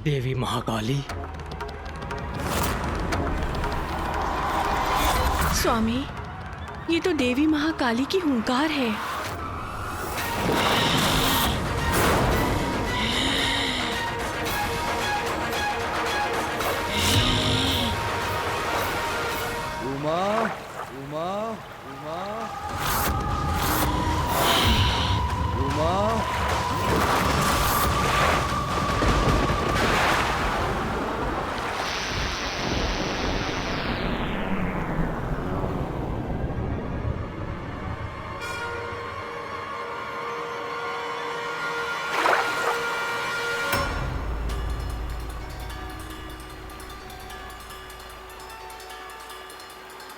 देवी महाकाली। स्वामी, ये तो देवी महाकाली की हुंकार है। उमा, उमा, उमा, उमा।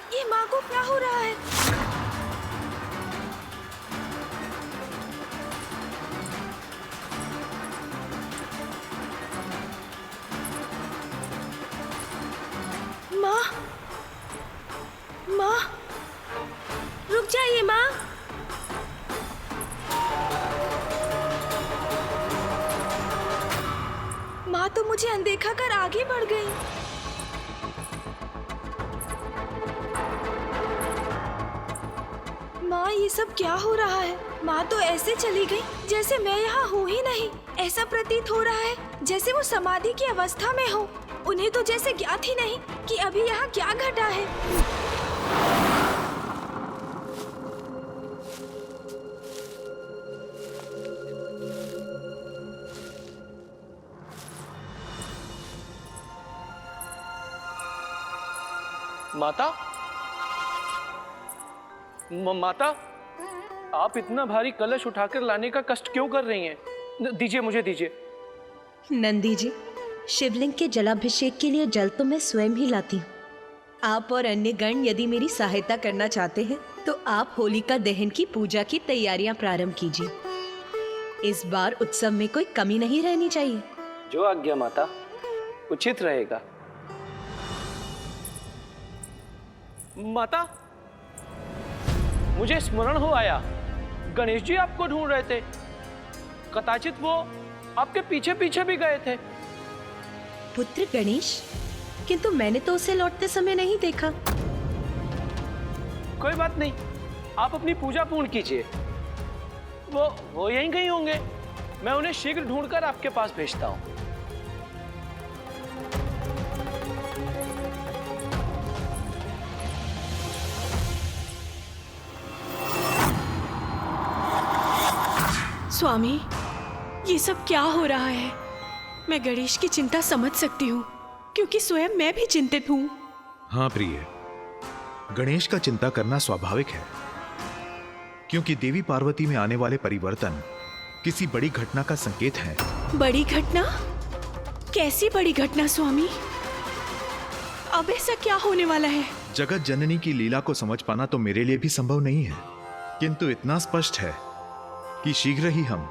ये माँ को क्या हो रहा है? माँ, माँ, रुक जाइए माँ। माँ तो मुझे अनदेखा कर आगे बढ़ गई। माँ, ये सब क्या हो रहा है? माँ तो ऐसे चली गई जैसे मैं यहाँ हूँ ही नहीं। ऐसा प्रतीत हो रहा है जैसे वो समाधि की अवस्था में हो। उन्हें तो जैसे ज्ञात ही नहीं कि अभी यहाँ क्या घटा है। माता, माता, आप इतना भारी कलश उठाकर लाने का कष्ट क्यों कर रही हैं? दीजिए, मुझे दीजिए। नंदी जी, शिवलिंग के जलाभिषेक के लिए जल तो मैं स्वयं ही लाती हूँ। आप और अन्य गण यदि मेरी सहायता करना चाहते हैं तो आप होलिका दहन की पूजा की तैयारियां प्रारंभ कीजिए। इस बार उत्सव में कोई कमी नहीं रहनी चाहिए। जो आज्ञा माता, उचित रहेगा। माता, मुझे स्मरण हो आया, गणेश जी आपको ढूंढ रहे थे। कदाचित वो आपके पीछे पीछे भी गए थे। पुत्र गणेश? किंतु मैंने तो उसे लौटते समय नहीं देखा। कोई बात नहीं, आप अपनी पूजा पूर्ण कीजिए। वो यहीं कहीं होंगे। मैं उन्हें शीघ्र ढूंढकर आपके पास भेजता हूं। स्वामी, ये सब क्या हो रहा है? मैं गणेश की चिंता समझ सकती हूँ, क्योंकि स्वयं मैं भी चिंतित हूँ। हाँ प्रिय, गणेश का चिंता करना स्वाभाविक है, क्योंकि देवी पार्वती में आने वाले परिवर्तन किसी बड़ी घटना का संकेत है। बड़ी घटना? कैसी बड़ी घटना स्वामी? अब ऐसा क्या होने वाला है? जगत जननी की लीला को समझ पाना तो मेरे लिए भी संभव नहीं है, किंतु इतना स्पष्ट है कि शीघ्र ही हम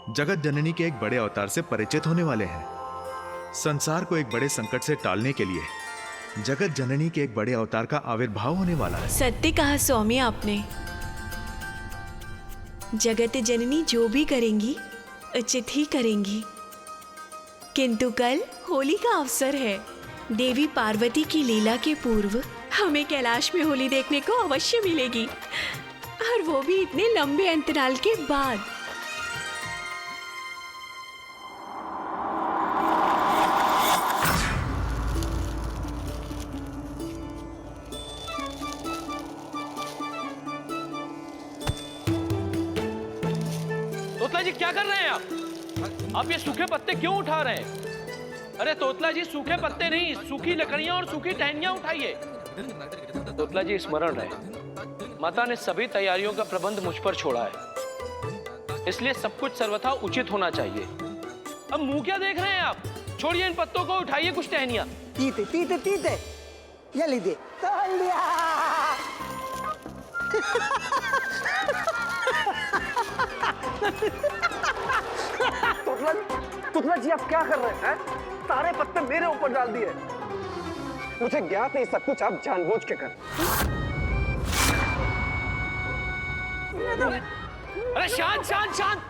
जगत जननी के एक बड़े अवतार से परिचित होने वाले हैं। संसार को एक बड़े संकट से टालने के लिए जगत जननी के एक बड़े अवतार का आविर्भाव होने वाला है। सत्य कहा स्वामी आपने। जगत जननी जो भी करेंगी उचित ही करेंगी, किंतु कल होली का अवसर है। देवी पार्वती की लीला के पूर्व हमें कैलाश में होली देखने को अवश्य मिलेगी, और वो भी इतने लंबे अंतराल के बाद। तोतला जी, क्या कर रहे हैं आप ये सूखे पत्ते क्यों उठा रहे हैं? अरे तोतला जी, सूखे पत्ते नहीं, सूखी लकड़ियां और सूखी टहनियां उठाइए। तोतला जी, स्मरण रहे, माता ने सभी तैयारियों का प्रबंध मुझ पर छोड़ा है, इसलिए सब कुछ सर्वथा उचित होना चाहिए। अब मुंह क्या देख रहे हैं आप? छोड़िए इन पत्तों को, उठाइए कुछ टहनियां। तीते तीते तीते ये लीजिए। तुतला जी, आप क्या कर रहे हैं? सारे पत्ते मेरे ऊपर डाल दिए। मुझे ज्ञात है सब कुछ आप जानबूझ के कर। अरे शांत शांत शांत!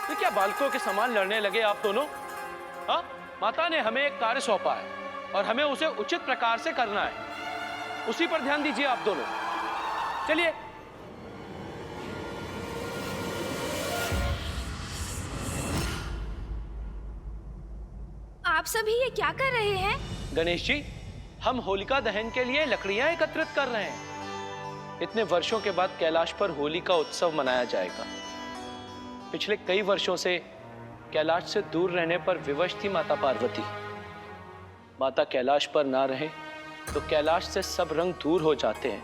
तो क्या बालकों के समान लड़ने लगे आप दोनों? हाँ, माता ने हमें एक कार्य सौंपा है और हमें उसे उचित प्रकार से करना है। उसी पर ध्यान दीजिए आप दोनों। चलिए। आप सभी ये क्या कर रहे हैं? गणेश जी, हम होलिका दहन के लिए लकड़ियां एकत्रित कर रहे हैं। इतने वर्षों के बाद कैलाश पर होली का उत्सव मनाया जाएगा। पिछले कई वर्षों से कैलाश से दूर रहने पर विवश थी माता पार्वती। माता कैलाश पर ना रहे तो कैलाश से सब रंग दूर हो जाते हैं,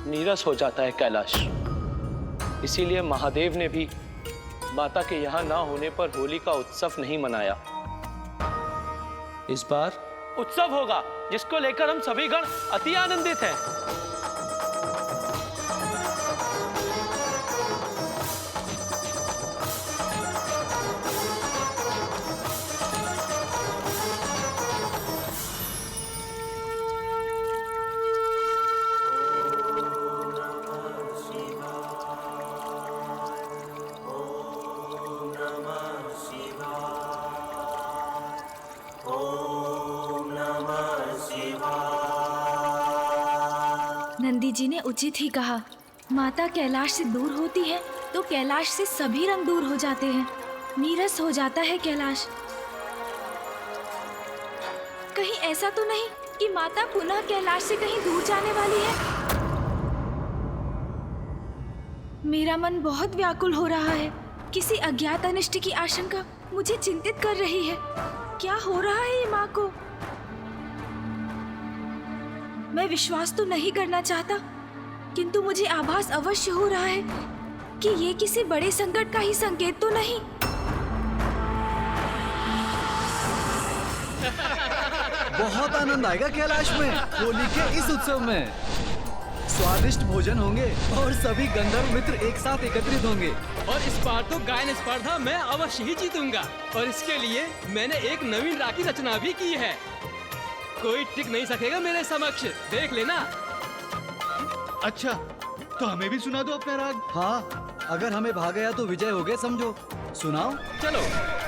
नीरस हो जाता है कैलाश। इसीलिए महादेव ने भी माता के यहाँ ना होने पर होली का उत्सव नहीं मनाया। इस बार उत्सव होगा जिसको लेकर हम सभी गण अति आनंदित हैं। नंदी जी ने उचित ही कहा। माता कैलाश से दूर होती है तो कैलाश से सभी रंग दूर हो जाते हैं, नीरस हो जाता है कैलाश। कहीं ऐसा तो नहीं कि माता पुनः कैलाश से कहीं दूर जाने वाली है? मेरा मन बहुत व्याकुल हो रहा है। किसी अज्ञात अनिष्ट की आशंका मुझे चिंतित कर रही है। क्या हो रहा है ये माँ को? मैं विश्वास तो नहीं करना चाहता, किंतु मुझे आभास अवश्य हो रहा है कि ये किसी बड़े संकट का ही संकेत तो नहीं। बहुत आनंद आएगा कैलाश में होली के इस उत्सव में। स्वादिष्ट भोजन होंगे और सभी गंधर्व मित्र एक साथ एकत्रित होंगे। और इस बार तो गायन स्पर्धा मैं अवश्य ही जीतूंगा और इसके लिए मैंने एक नवीन राग की रचना भी की है। कोई टिक नहीं सकेगा मेरे समक्ष, देख लेना। अच्छा, तो हमें भी सुना दो अपना राग। हाँ, अगर हमें भाग गया तो विजय हो गए समझो। सुनाओ। चलो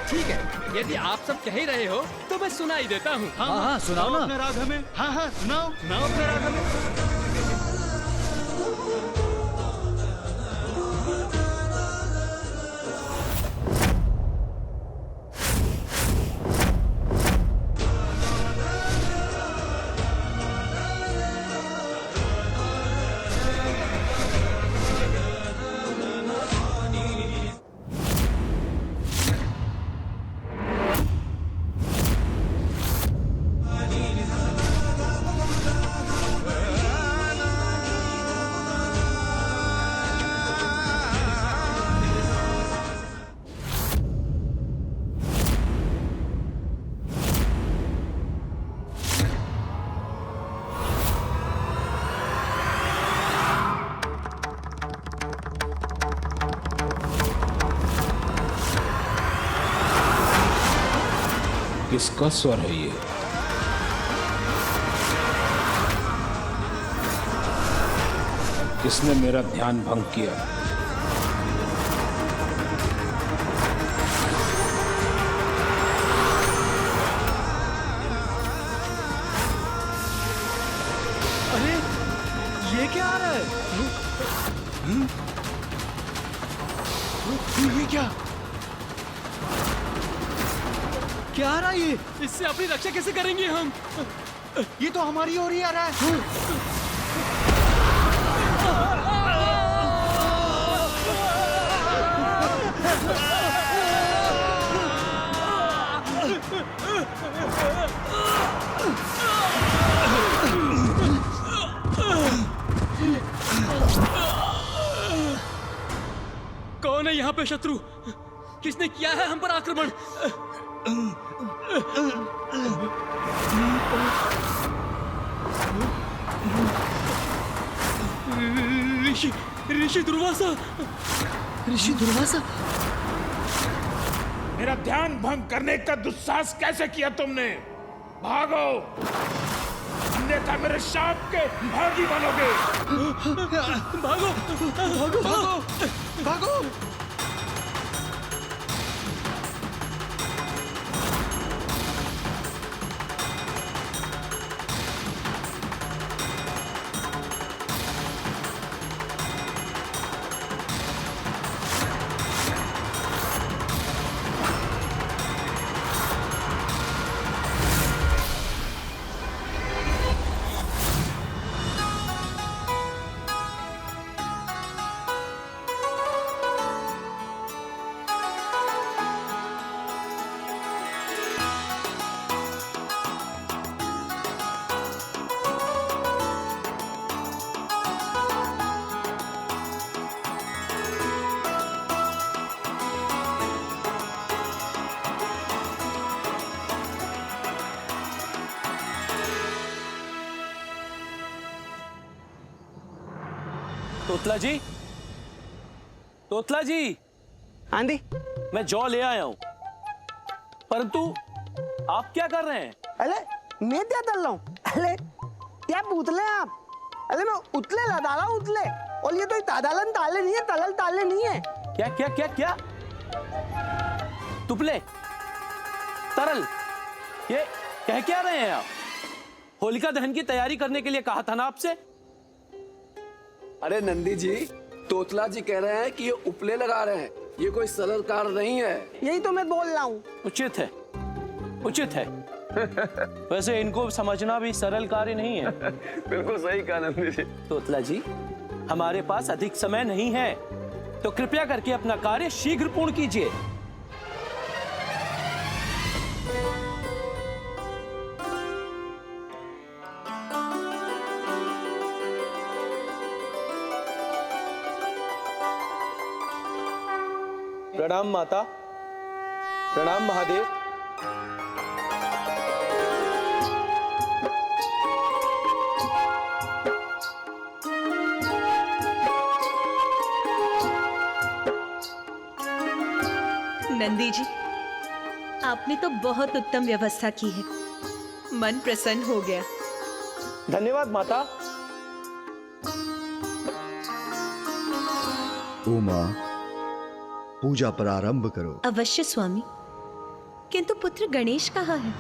ठीक है, यदि आप सब कह ही रहे हो तो मैं सुना ही देता हूँ। हाँ, सुनाओ ना अपना राग हमें। हाँ, सुनाओ अपना राग हमें। किसका स्वर है ये? किसने मेरा ध्यान भंग किया? अरे ये क्या आ रहा है? ये क्या आ रहा है? ये इससे अपनी रक्षा कैसे करेंगे हम? ये तो हमारी ओर ही आ रहा है। कौन है यहाँ पे शत्रु? किसने किया है हम पर आक्रमण? ऋषि दुर्वासा। ऋषि दुर्वासा, मेरा ध्यान भंग करने का दुस्साहस कैसे किया तुमने? भागो, अन्यथा मेरे शाप के भागी बनोगे। भागो भागो भागो भागो। तोतला जी, तोतला जी, आंधी मैं जौ ले आया हूं, परंतु आप क्या कर रहे हैं? अरे मैं क्या कर रहा हूँ? अरे क्या पूतले हैं आप? अरे मैं उतले ला डाला उतले, और ये तो तादालन ताले नहीं है, तलल ताले नहीं है। क्या क्या क्या क्या? तुपले, तरल, ये कह क्या रहे हैं आप? होलिका दहन की तैयारी करने के लिए कहा था ना आपसे? अरे नंदी जी, तोतला जी कह रहे हैं कि ये उपले लगा रहे हैं, ये कोई सरल कार्य नहीं है। यही तो मैं बोल रहा हूँ। उचित है, उचित है। वैसे इनको समझना भी सरल कार्य नहीं है। बिल्कुल सही कहा नंदी जी। तोतला जी, हमारे पास अधिक समय नहीं है, तो कृपया करके अपना कार्य शीघ्र पूर्ण कीजिए। प्रणाम माता, प्रणाम महादेव। नंदी जी, आपने तो बहुत उत्तम व्यवस्था की है, मन प्रसन्न हो गया। धन्यवाद माता। उमा, पूजा प्रारंभ करो। अवश्य स्वामी, किंतु पुत्र गणेश कहाँ है?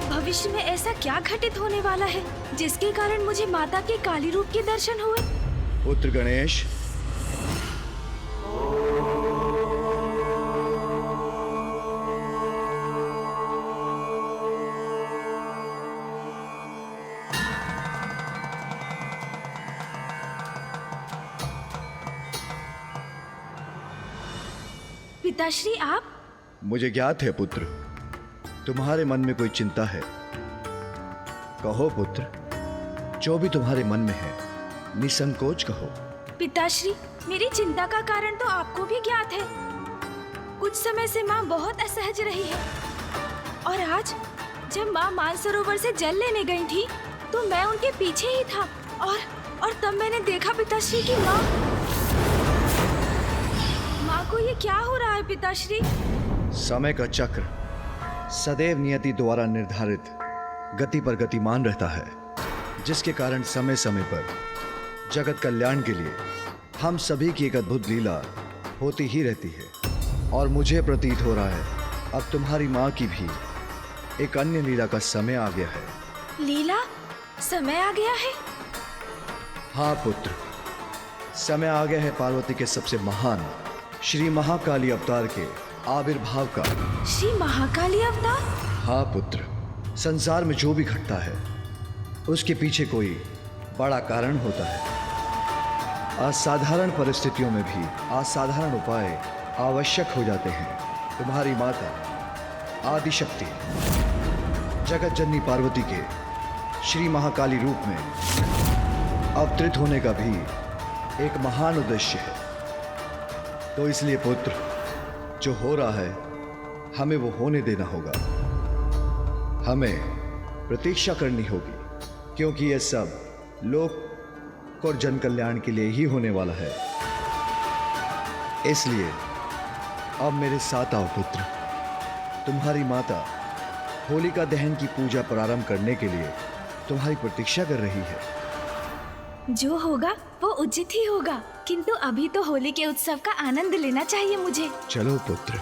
भविष्य में ऐसा क्या घटित होने वाला है जिसके कारण मुझे माता के काली रूप के दर्शन हुए? पुत्र गणेश, पिताश्री आप? मुझे ज्ञात है पुत्र, तुम्हारे मन में कोई चिंता है। कहो पुत्र, जो भी तुम्हारे मन में है निसंकोच कहो। पिताश्री, मेरी चिंता का कारण तो आपको भी ज्ञात है। कुछ समय से माँ बहुत असहज रही है, और आज जब माँ मानसरोवर से जल लेने गई थी तो मैं उनके पीछे ही था, और तब मैंने देखा पिताश्री की माँ को ये क्या हो रहा है पिताश्री? समय का चक्र सदैव नियति द्वारा निर्धारित गति पर गतिमान रहता है, जिसके कारण समय समय पर जगत कल्याण के लिए हम सभी की एक अद्भुत लीला होती ही रहती है। और मुझे प्रतीत हो रहा है अब तुम्हारी माँ की भी एक अन्य लीला का समय आ गया है। लीला? समय आ गया है? हाँ पुत्र, समय आ गया है पार्वती के सबसे महान श्री महाकाली अवतार के आविर्भाव का। श्री महाकाली अवतार? हाँ पुत्र, संसार में जो भी घटता है उसके पीछे कोई बड़ा कारण होता है। असाधारण परिस्थितियों में भी असाधारण उपाय आवश्यक हो जाते हैं। तुम्हारी माता आदिशक्ति जगत जननी पार्वती के श्री महाकाली रूप में अवतरित होने का भी एक महान उद्देश्य है। तो इसलिए पुत्र, जो हो रहा है हमें वो होने देना होगा, हमें प्रतीक्षा करनी होगी, क्योंकि यह सब लोक और जन कल्याण के लिए ही होने वाला है। इसलिए अब मेरे साथ आओ पुत्र। तुम्हारी माता होलिका दहन की पूजा प्रारंभ करने के लिए तुम्हारी प्रतीक्षा कर रही है। जो होगा वो उचित ही होगा, किंतु अभी तो होली के उत्सव का आनंद लेना चाहिए मुझे। चलो पुत्र।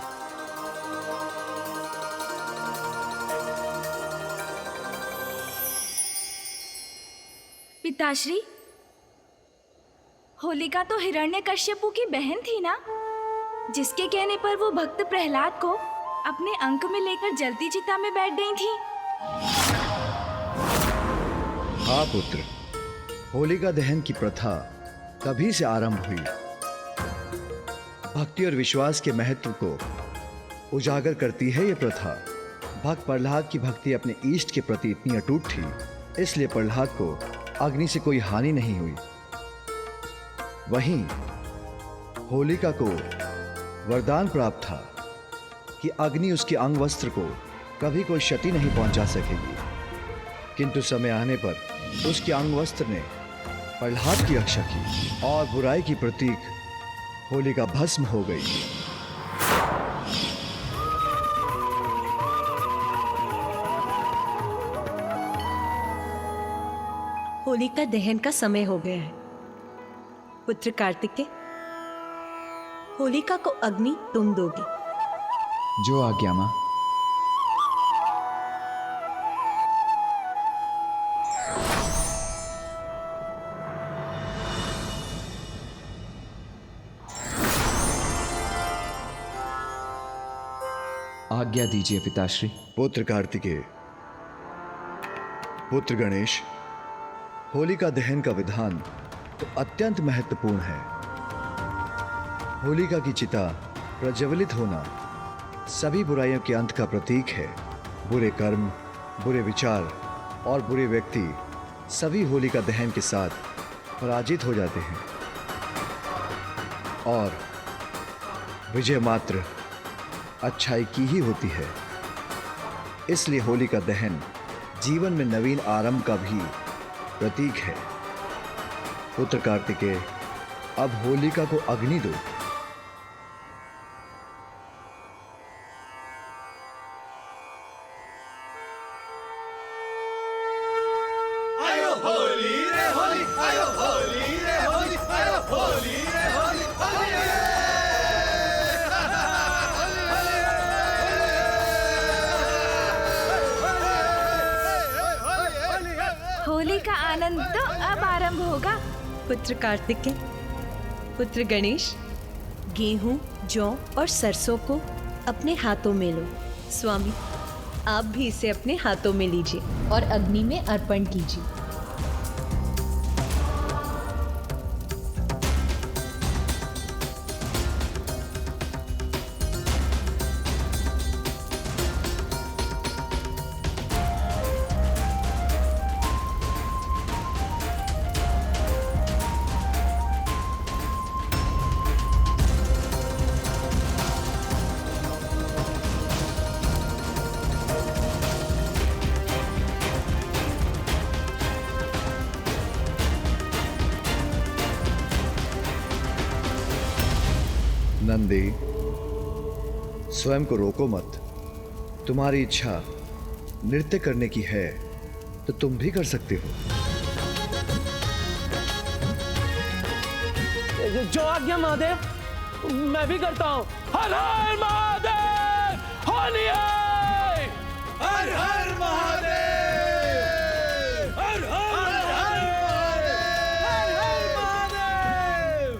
पिताश्री, होलिका तो हिरण्यकश्यपु की बहन थी ना, जिसके कहने पर वो भक्त प्रहलाद को अपने अंक में लेकर जलती चिता में बैठ गई थी। हाँ पुत्र, होलिका दहन की प्रथा तभी से आरंभ हुई। भक्ति और विश्वास के महत्व को उजागर करती है ये प्रथा। भक्त प्रहलाद की भक्ति अपने इष्ट के प्रति इतनी अटूट थी, इसलिए प्रहलाद को अग्नि से कोई हानि नहीं हुई। वहीं होलिका को वरदान प्राप्त था कि अग्नि उसके अंग वस्त्र को कभी कोई क्षति नहीं पहुंचा सकेगी, किंतु समय आने पर उसके अंग वस्त्र ने प्रहलाद की रक्षा की और बुराई की प्रतीक होलिका भस्म हो गई। होलिका दहन का समय हो गया है। पुत्र कार्तिकेय, होलिका को अग्नि तुम दोगे। जो आज्ञा मां। आज्ञा दीजिए पिताश्री। पुत्र कार्तिकेय, पुत्र गणेश, होलिका दहन का विधान तो अत्यंत महत्वपूर्ण है। होलिका की चिता प्रज्वलित होना सभी बुराइयों के अंत का प्रतीक है। बुरे कर्म, बुरे विचार और बुरे व्यक्ति सभी होलिका दहन के साथ पराजित हो जाते हैं और विजय मात्र अच्छाई की ही होती है। इसलिए होलिका दहन जीवन में नवीन आरंभ का भी प्रतीक है। पुत्र कार्तिकेय, अब होलिका को अग्नि दो। होली का आनंद तो अब आरंभ होगा। पुत्र कार्तिकेय, पुत्र गणेश, गेहूं, जौ और सरसों को अपने हाथों में लो। स्वामी, आप भी इसे अपने हाथों में लीजिए और अग्नि में अर्पण कीजिए। नंदी, स्वयं को रोको मत। तुम्हारी इच्छा नृत्य करने की है तो तुम भी कर सकते हो। जो आज्ञा महादेव, मैं भी करता हूँ। हर हर महादेव, होली है। हर हर महादेव, हर हर महादेव, हर हर महादेव।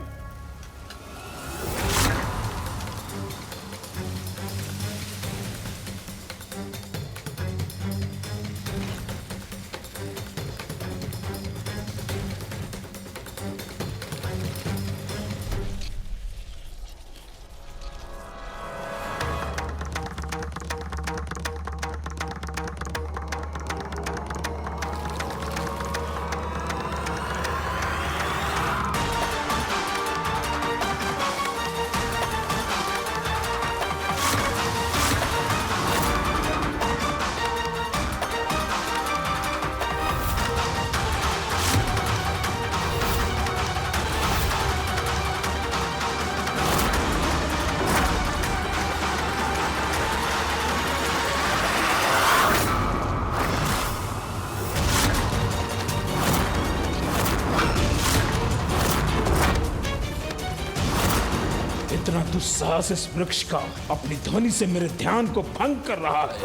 इतना दुस्साहस इस वृक्ष का अपनी ध्वनि से मेरे ध्यान को भंग कर रहा है।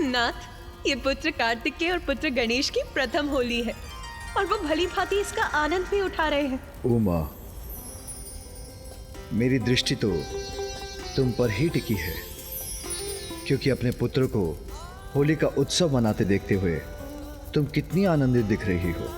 नाथ, ये पुत्र कार्तिकेय और पुत्र गणेश की प्रथम होली है और वो भली भांति इसका आनंद भी उठा रहे हैं। उमा, मेरी दृष्टि तो तुम पर ही टिकी है, क्योंकि अपने पुत्र को होली का उत्सव मनाते देखते हुए तुम कितनी आनंदित दिख रही हो।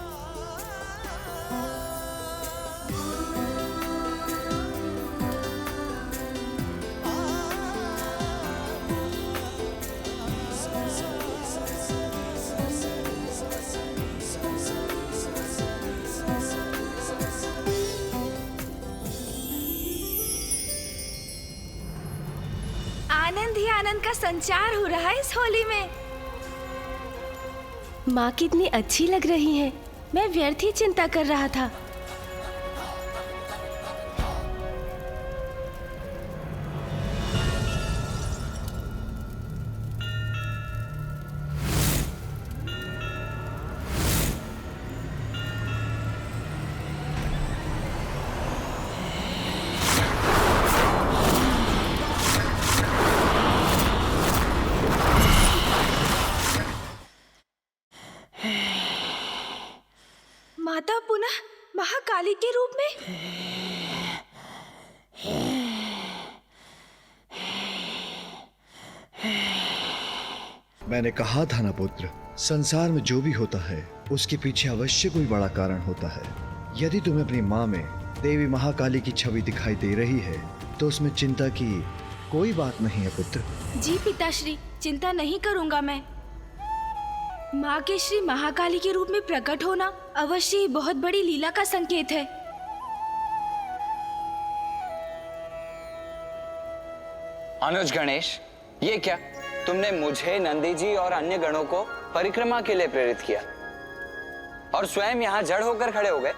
आनंद का संचार हो रहा है इस होली में। माँ कितनी अच्छी लग रही है। मैं व्यर्थ ही चिंता कर रहा था। माता पुनः महाकाली के रूप में। मैंने कहा था ना पुत्र, संसार में जो भी होता है उसके पीछे अवश्य कोई बड़ा कारण होता है। यदि तुम्हें अपनी माँ में देवी महाकाली की छवि दिखाई दे रही है तो उसमें चिंता की कोई बात नहीं है पुत्र। जी पिताश्री, चिंता नहीं करूंगा मैं। माँ के श्री महाकाली के रूप में प्रकट होना अवश्य ही बहुत बड़ी लीला का संकेत है। अनुज गणेश, ये क्या? तुमने मुझे, नंदी जी और अन्य गणों को परिक्रमा के लिए प्रेरित किया और स्वयं यहाँ जड़ होकर खड़े हो गए।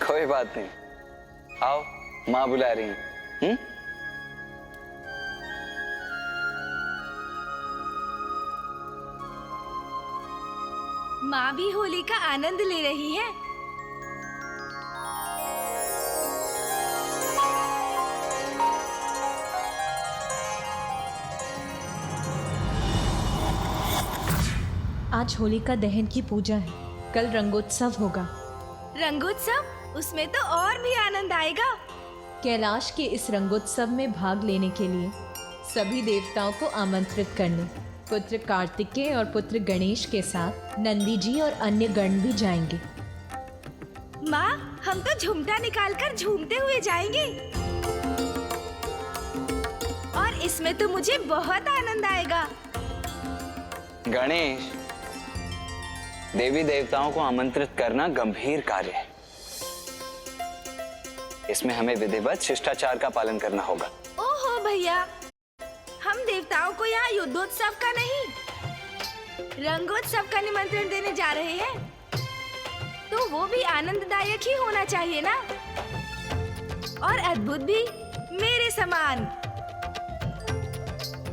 कोई बात नहीं, आओ, माँ बुला रही हैं। माँ भी होली का आनंद ले रही है। आज होलिका दहन की पूजा है, कल रंगोत्सव होगा। रंगोत्सव? उसमें तो और भी आनंद आएगा। कैलाश के इस रंगोत्सव में भाग लेने के लिए सभी देवताओं को आमंत्रित करने पुत्र कार्तिकेय और पुत्र गणेश के साथ नंदी जी और अन्य गण भी जाएंगे। माँ, हम तो झुमटा निकालकर झूमते हुए जाएंगे और इसमें तो मुझे बहुत आनंद आएगा। गणेश, देवी देवताओं को आमंत्रित करना गंभीर कार्य है। इसमें हमें विधिवत शिष्टाचार का पालन करना होगा। ओहो भैया, हम देवताओं को यहाँ युद्धोत्सव का नहीं, रंगोत्सव का निमंत्रण देने जा रहे हैं, तो वो भी आनंददायक ही होना चाहिए ना, और अद्भुत भी मेरे समान।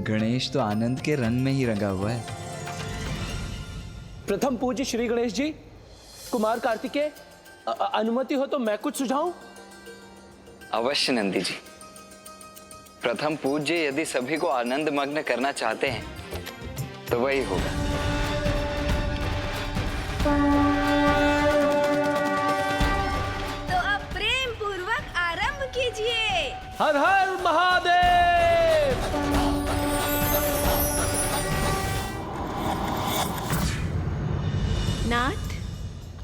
गणेश तो आनंद के रंग में ही रंगा हुआ है। प्रथम पूज्य श्री गणेश जी, कुमार कार्तिकेय, अनुमति हो तो मैं कुछ सुझाऊं? अवश्य नंदी जी। प्रथम पूज्य यदि सभी को आनंद मग्न करना चाहते हैं तो वही होगा। तो अब प्रेम पूर्वक आरंभ कीजिए। हर हर महादेव। नाथ,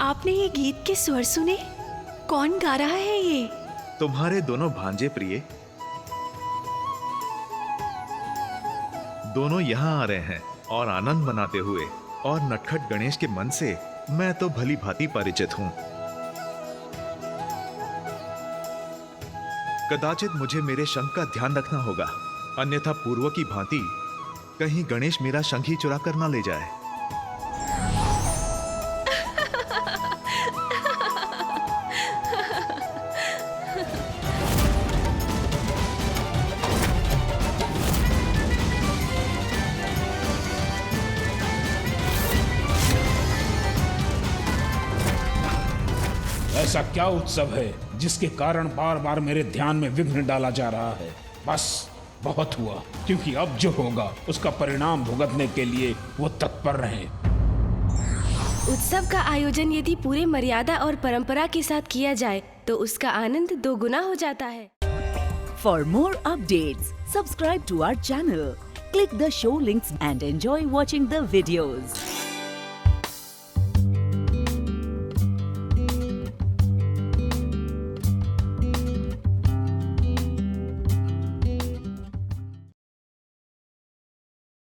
आपने ये गीत के स्वर सुने? कौन गा रहा है ये? तुम्हारे दोनों भांजे प्रिय दोनों यहाँ आ रहे हैं और आनंद मनाते हुए, और नटखट गणेश के मन से मैं तो भली भांति परिचित हूँ। कदाचित मुझे मेरे शंख का ध्यान रखना होगा, अन्यथा पूर्व की भांति कहीं गणेश मेरा शंख ही चुरा कर ना ले जाए। ऐसा क्या उत्सव है जिसके कारण बार बार मेरे ध्यान में विघ्न डाला जा रहा है? बस बहुत हुआ, क्योंकि अब जो होगा उसका परिणाम भुगतने के लिए वो तत्पर रहे। उत्सव का आयोजन यदि पूरे मर्यादा और परंपरा के साथ किया जाए तो उसका आनंद दोगुना हो जाता है। For more updates, subscribe to our channel, click the show links and enjoy watching the videos.